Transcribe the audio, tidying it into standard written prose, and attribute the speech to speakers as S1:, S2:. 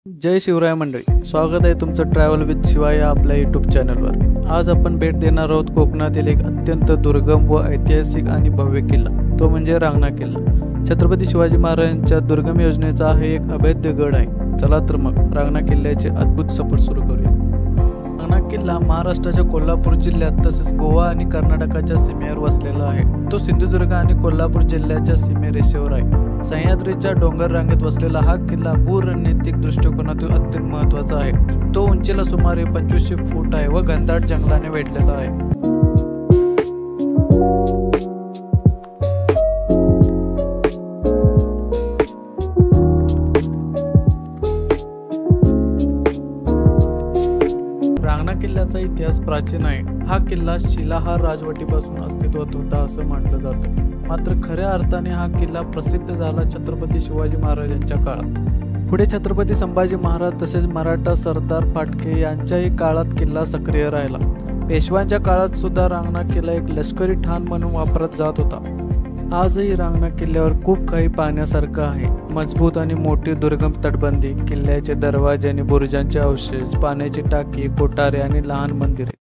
S1: जय शिवराय मंडळी, स्वागत आहे तुमचं ट्रॅव्हल विथ शिवा या आपल्या यूट्यूब चॅनलवर। आज आपण भेट देणार आहोत कोकणातील एक अत्यंत दुर्गम व ऐतिहासिक आणि भव्य किल्ला, तो म्हणजे रांगणा किल्ला। छत्रपती शिवाजी महाराजांच्या दुर्गम योजनेचा हा एक अभेद्य गड आहे। चला तर मग रांगणा किल्ल्याचे अद्भुत सफर सुरू करूया। रांगणा किल्ला महाराष्ट्राच्या कोल्हापूर जिल्ह्यात तसेच गोवा आणि कर्नाटकाच्या सीमेवर वसलेला आहे। तो सिंधुदुर्ग आणि कोल्हापूर जिल्ह्याच्या सीमेरेषेवर आहे। सह्याद्रीच्या डोंगर रांगेत वसलेला हा किल्ला भूरणनीतिक दृष्टिकोनातून अत्यंत महत्त्वाचा आहे। तो उंचीला सुमारे 2500 फूट आहे व घनदाट जंगलाने वेढलेला आहे। रांगणा किल्ल्याचा इतिहास प्राचीन आहे। हा किल्ला शिलाहार राजवटीपासून अस्तित्वात होता असं मानलं जातं। मात्र खऱ्या अर्थाने हा किल्ला प्रसिद्ध झाला छत्रपती शिवाजी महाराजांच्या काळात। पुढे छत्रपती संभाजी महाराज तसेच मराठा सरदार फाटके यांच्याही काळात किल्ला सक्रिय राहिला। पेशव्यांच्या काळात सुद्धा रांगणा किल्ला एक लष्करी ठाण म्हणून वापरत जात होता। आजही रांगणा किल्ल्यावर खूप काही पाहण्यासारखं आहे। मजबूत आणि मोठी दुर्गम तटबंदी, किल्ल्याचे दरवाजे आणि बुरुजांचे अवशेष, पाण्याची टाकी, कोठारे आणि लहान मंदिरे